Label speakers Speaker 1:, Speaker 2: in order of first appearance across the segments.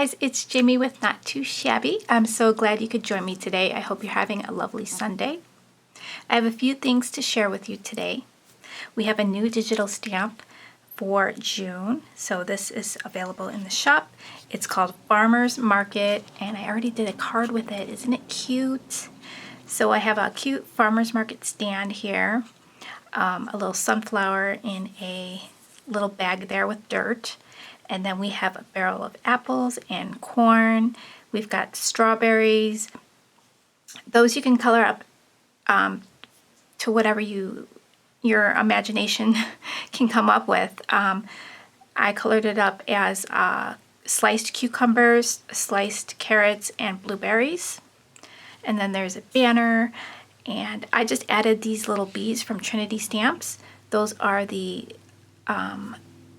Speaker 1: guys, it's Jamie with Not Too Shabby. I'm so glad you could join me today. I hope you're having a lovely Sunday. I have a few things to share with you today. We have a new digital stamp for June, so this is available in the shop. It's called Farmer's Market, and I already did a card with it. Isn't it cute? So I have a cute Farmer's Market stand here, a little sunflower in a little bag there with dirt. And then we have a barrel of apples and corn. We've got strawberries. Those you can color up to whatever your imagination can come up with. I colored it up as sliced cucumbers, sliced carrots, and blueberries. And then there's a banner. And I just added these little bees from Trinity Stamps. Those are the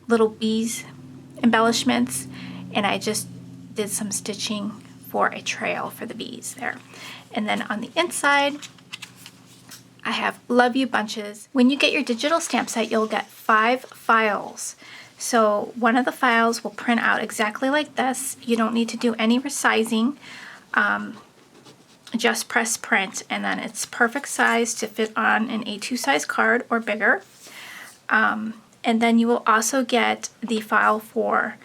Speaker 1: little bees embellishments, and I just did some stitching for a trail for the bees there. And then on the inside I have Love You bunches. When you get your digital stamp set, you'll get 5 files. So one of the files will print out exactly like this. You don't need to do any resizing. Just press print, and then it's perfect size to fit on an A2 size card or bigger. And then you will also get the file for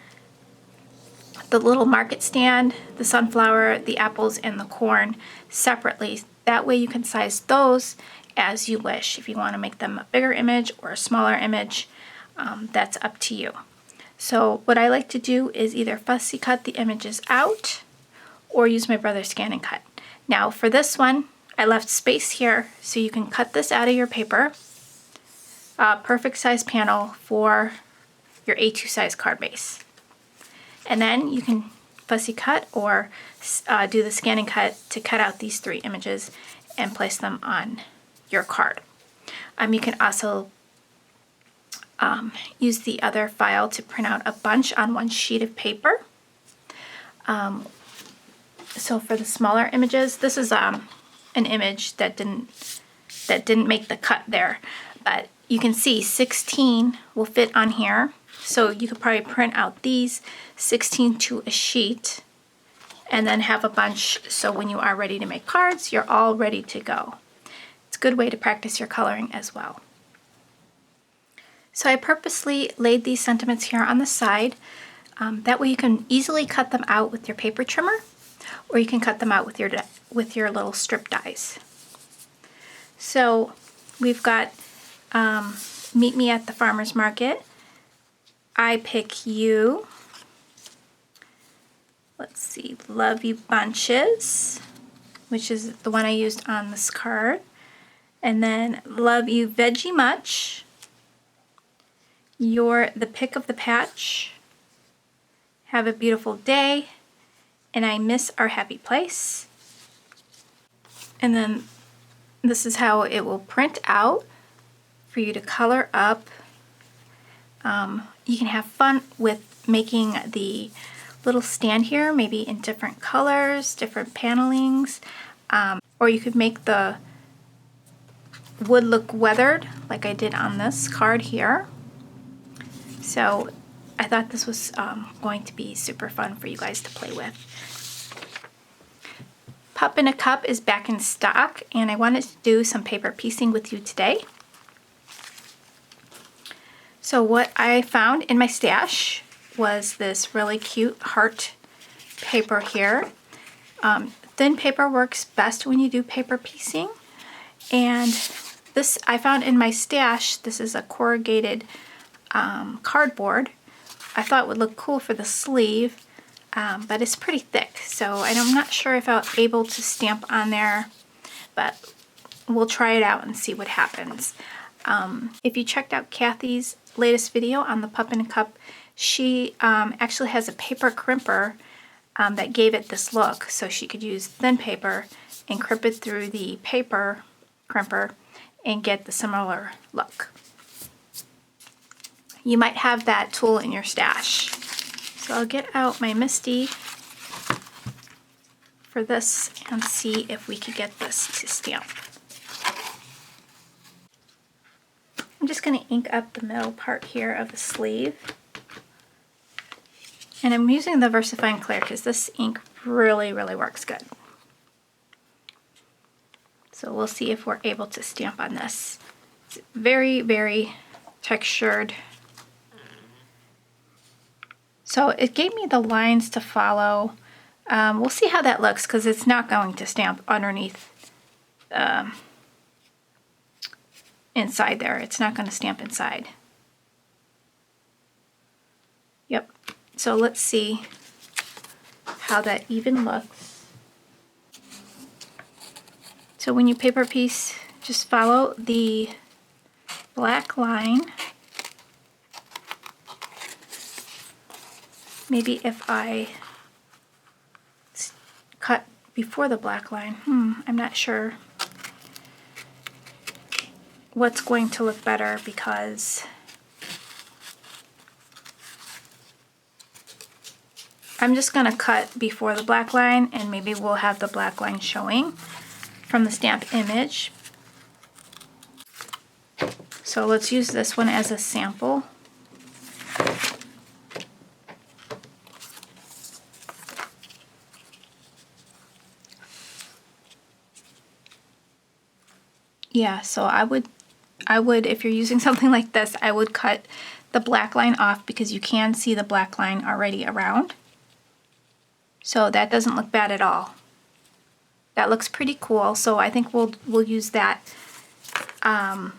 Speaker 1: the little market stand, the sunflower, the apples, and the corn separately. That way you can size those as you wish. If you want to make them a bigger image or a smaller image, that's up to you. So what I like to do is either fussy cut the images out or use my brother's scan and cut. Now for this one, I left space here so you can cut this out of your paper. Perfect size panel for your A2 size card base. And then you can fussy cut or do the scan and cut to cut out these 3 images and place them on your card. You can also use the other file to print out a bunch on one sheet of paper. So for the smaller images, this is an image that didn't make the cut there, but you can see 16 will fit on here. So you could probably print out these 16 to a sheet and then have a bunch, so when you are ready to make cards, you're all ready to go. It's a good way to practice your coloring as well. So I purposely laid these sentiments here on the side. That way you can easily cut them out with your paper trimmer, or you can cut them out with your little strip dies. So we've got Meet Me at the Farmer's Market. I pick you. Let's see, Love You bunches, which is the one I used on this card. And then Love You Veggie Much. You're the Pick of the Patch. Have a Beautiful Day. And I Miss Our Happy Place. And then this is how it will print out for you to color up. You can have fun with making the little stand here, maybe in different colors, different panelings, or you could make the wood look weathered like I did on this card here. So I thought this was going to be super fun for you guys to play with. Pup in a Cup is back in stock, and I wanted to do some paper piecing with you today. So what I found in my stash was this really cute heart paper here. Thin paper works best when you do paper piecing. And this I found in my stash. This is a corrugated cardboard. I thought it would look cool for the sleeve, but it's pretty thick. So I'm not sure if I'll be able to stamp on there, but we'll try it out and see what happens. If you checked out Kathy's latest video on the Pup in a Cup, she actually has a paper crimper that gave it this look, so she could use thin paper and crimp it through the paper crimper and get the similar look. You might have that tool in your stash. So I'll get out my Misty for this and see if we could get this to stamp. I'm just going to ink up the middle part here of the sleeve. And I'm using the VersaFine Clear because this ink really, really works good. So we'll see if we're able to stamp on this. It's very, very textured. So it gave me the lines to follow. We'll see how that looks because it's not going to stamp underneath inside there. It's not going to stamp inside. Yep. So let's see how that even looks. So when you paper piece, just follow the black line. Maybe if I cut before the black line, I'm not sure what's going to look better because I'm just going to cut before the black line and maybe we'll have the black line showing from the stamp image. So let's use this one as a sample. Yeah, so I would, if you're using something like this, I would cut the black line off because you can see the black line already around. So that doesn't look bad at all. That looks pretty cool, so I think we'll use that. And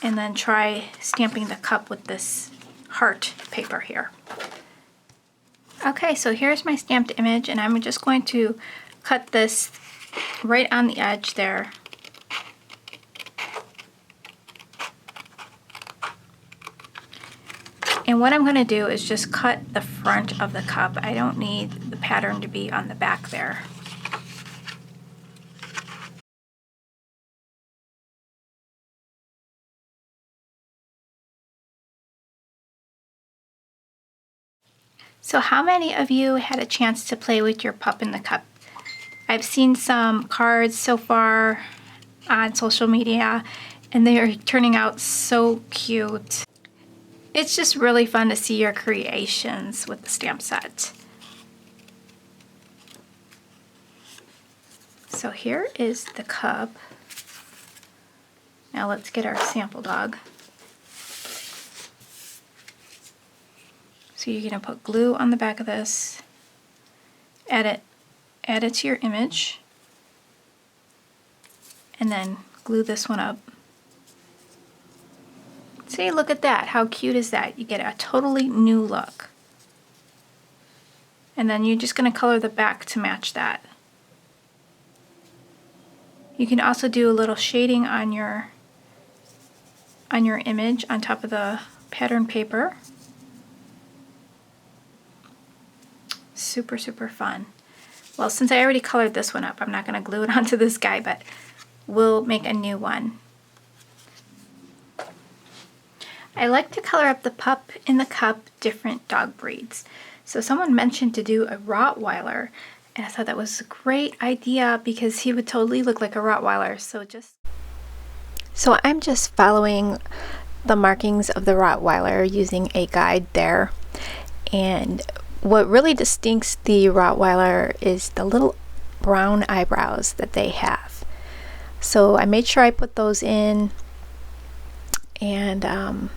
Speaker 1: then try stamping the cup with this heart paper here. Okay, so here's my stamped image, and I'm just going to cut this right on the edge there. And what I'm going to do is just cut the front of the cup. I don't need the pattern to be on the back there. So how many of you had a chance to play with your pup in the cup? I've seen some cards so far on social media and they are turning out so cute. It's just really fun to see your creations with the stamp set. So here is the cup. Now let's get our sample dog. So you're going to put glue on the back of this, add it to your image, and then glue this one up. See, look at that. How cute is that? You get a totally new look. And then you're just going to color the back to match that. You can also do a little shading on your image on top of the pattern paper. Super, super fun. Well, since I already colored this one up, I'm not going to glue it onto this guy, but we'll make a new one. I like to color up the pup in the cup different dog breeds. So someone mentioned to do a rottweiler, and I thought that was a great idea because he would totally look like a rottweiler. So I'm just following the markings of the rottweiler using a guide there. And what really distincts the rottweiler is the little brown eyebrows that they have. So I made sure I put those in, and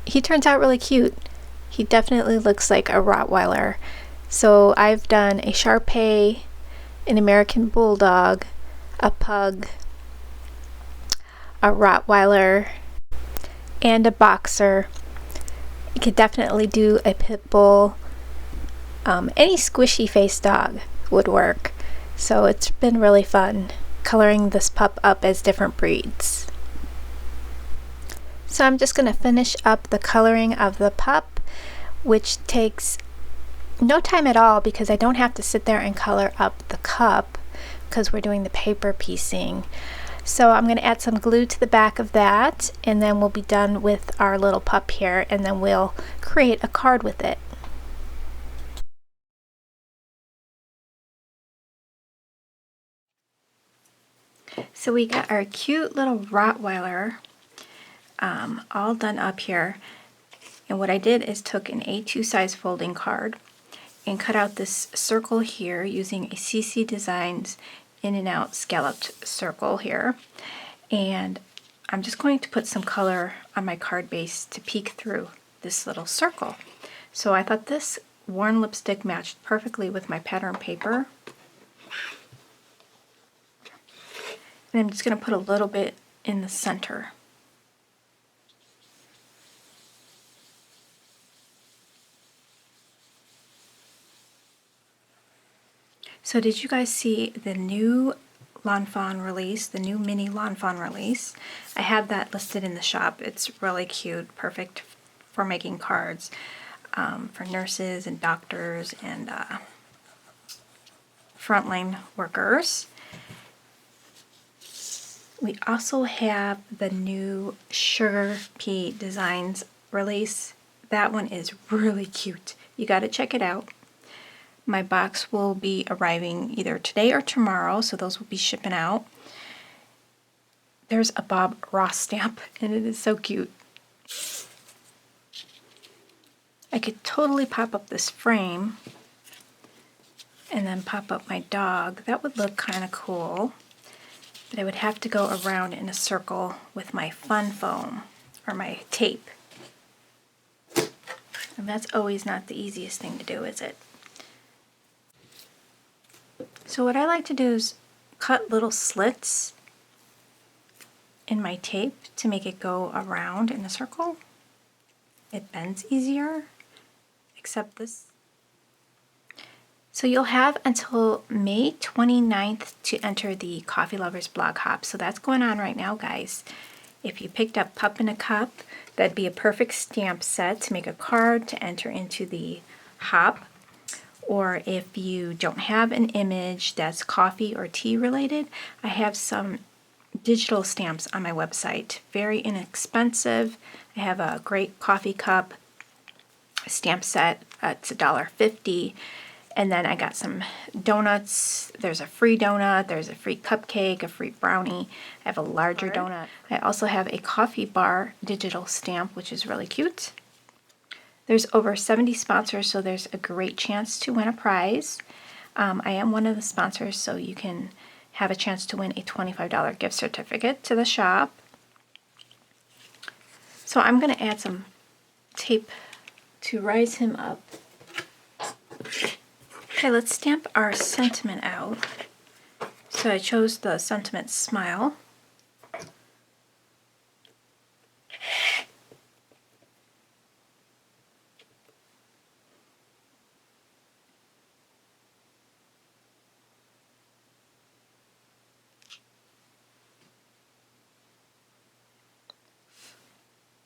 Speaker 1: he turns out really cute. He definitely looks like a rottweiler. So I've done a Shar-Pei, an American Bulldog, a Pug, a Rottweiler, and a Boxer. You could definitely do a Pit Bull. Any squishy face dog would work. So it's been really fun coloring this pup up as different breeds. So I'm just going to finish up the coloring of the pup, which takes no time at all because I don't have to sit there and color up the cup because we're doing the paper piecing. So I'm going to add some glue to the back of that, and then we'll be done with our little pup here, and then we'll create a card with it. So we got our cute little Rottweiler all done up here. And what I did is took an A2 size folding card and cut out this circle here using a CC Designs in and out scalloped circle here. And I'm just going to put some color on my card base to peek through this little circle. So I thought this worn lipstick matched perfectly with my pattern paper. And I'm just going to put a little bit in the center. So did you guys see the new Lawn Fawn release, the new mini Lawn Fawn release? I have that listed in the shop. It's really cute, perfect for making cards for nurses and doctors and frontline workers. We also have the new Sugar Pea Designs release. That one is really cute. You got to check it out. My box will be arriving either today or tomorrow, so those will be shipping out. There's a Bob Ross stamp, and it is so cute. I could totally pop up this frame and then pop up my dog. That would look kind of cool. But I would have to go around in a circle with my fun foam or my tape. And that's always not the easiest thing to do, is it? So what I like to do is cut little slits in my tape to make it go around in a circle. It bends easier, except this. So you'll have until May 29th to enter the Coffee Lovers blog hop. So that's going on right now, guys. If you picked up Pup in a Cup, that'd be a perfect stamp set to make a card to enter into the hop. Or if you don't have an image that's coffee or tea related, I have some digital stamps on my website. Very inexpensive. I have a great coffee cup stamp set. It's $1.50. And then I got some donuts. There's a free donut, there's a free cupcake, a free brownie. I have a larger donut. I also have a coffee bar digital stamp, which is really cute. There's over 70 sponsors, so there's a great chance to win a prize. I am one of the sponsors, so you can have a chance to win a $25 gift certificate to the shop. So I'm going to add some tape to rise him up. Okay, let's stamp our sentiment out. So I chose the sentiment smile.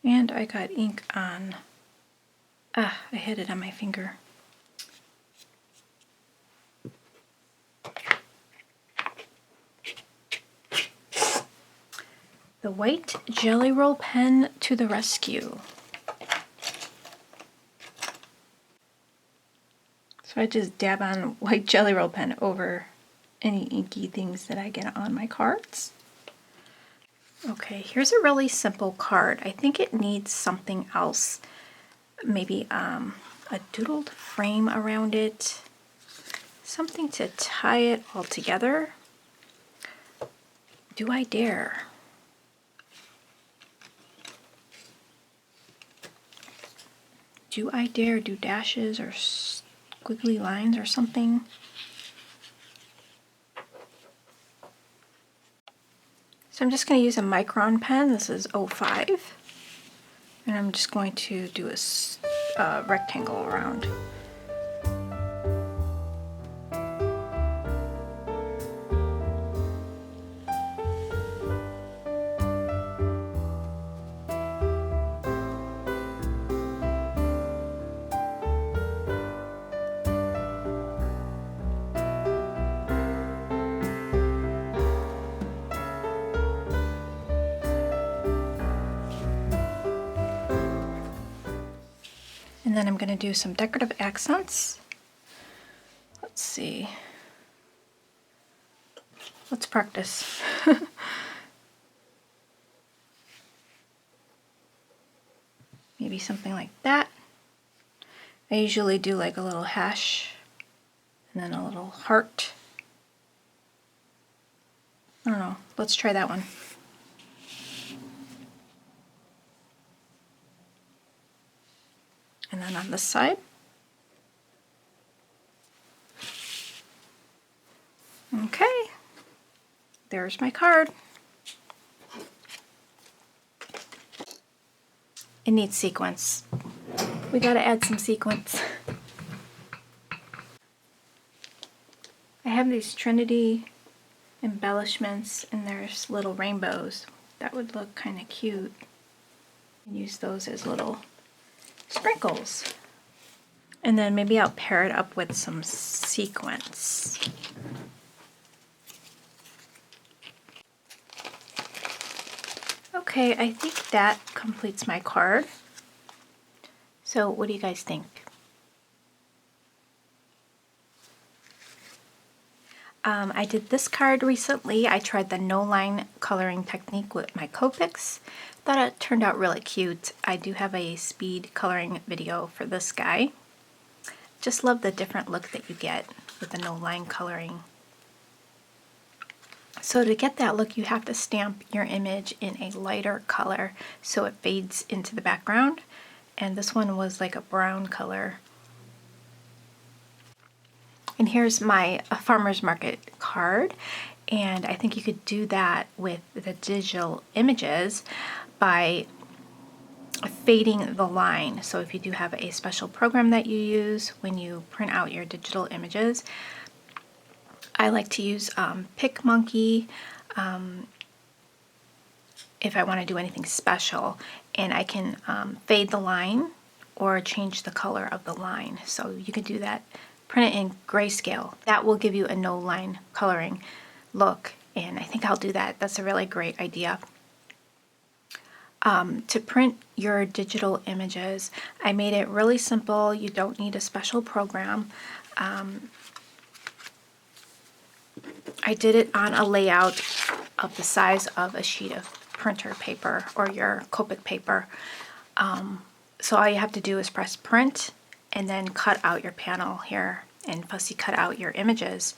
Speaker 1: And I got ink on, I had it on my finger. The white Jelly Roll pen to the rescue. So I just dab on white Jelly Roll pen over any inky things that I get on my cards. Okay, here's a really simple card. I think it needs something else. Maybe a doodled frame around it. Something to tie it all together. Do I dare? Do I dare do dashes or squiggly lines or something? So I'm just going to use a Micron pen. This is 05. And I'm just going to do a rectangle around. And then I'm going to do some decorative accents. Let's see. Let's practice. maybe something like that. I usually do like a little hash and then a little heart. I don't know, let's try that one. And then on this side. Okay, there's my card. It needs sequins. We gotta add some sequins. I have these Trinity embellishments and there's little rainbows. That would look kind of cute. And use those as little sprinkles. And then maybe I'll pair it up with some sequins. Okay, I think that completes my card. So what do you guys think? I did this card recently. I tried the no line coloring technique with my Copics. Thought it turned out really cute. I do have a speed coloring video for this guy. Just love the different look that you get with the no line coloring. So to get that look, you have to stamp your image in a lighter color so it fades into the background. And this one was like a brown color. And here's my farmer's market card. And I think you could do that with the digital images by fading the line. So if you do have a special program that you use when you print out your digital images, I like to use PicMonkey if I want to do anything special, and I can fade the line or change the color of the line. So you can do that, print it in grayscale. That will give you a no line coloring look, and I think I'll do that. That's a really great idea. To print your digital images, I made it really simple. You don't need a special program. I did it on a layout of the size of a sheet of printer paper or your Copic paper. So all you have to do is press print and then cut out your panel here and fussy cut out your images.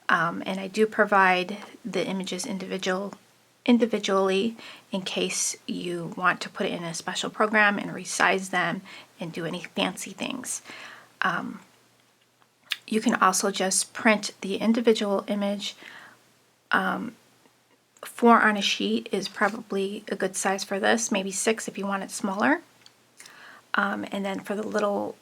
Speaker 1: And I do provide the images individually in case you want to put it in a special program and resize them and do any fancy things. You can also just print the individual image. 4 on a sheet is probably a good size for this, maybe 6 if you want it smaller. And then for the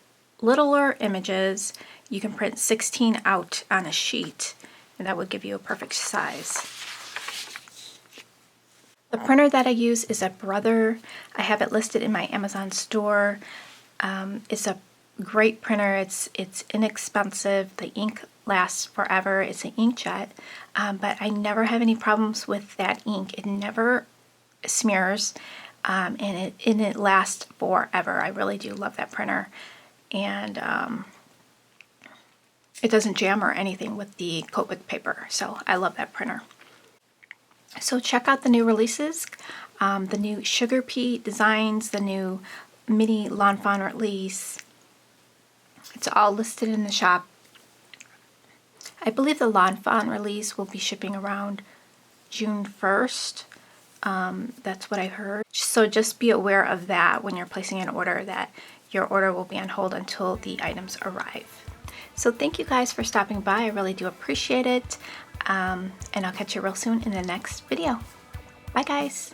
Speaker 1: littler images, you can print 16 out on a sheet, and that would give you a perfect size. The printer that I use is a Brother. I have it listed in my Amazon store. It's a great printer. It's inexpensive. The ink lasts forever. It's an inkjet, but I never have any problems with that ink. It never smears, and it lasts forever. I really do love that printer, and it doesn't jam or anything with the Copic paper. So I love that printer. So check out the new releases, the new Sugar Pea designs, the new mini Lawn Fawn release. It's all listed in the shop. I believe the Lawn Fawn release will be shipping around June 1st. That's what I heard. So just be aware of that when you're placing an order, that your order will be on hold until the items arrive. So thank you guys for stopping by. I really do appreciate it. And I'll catch you real soon in the next video. Bye guys.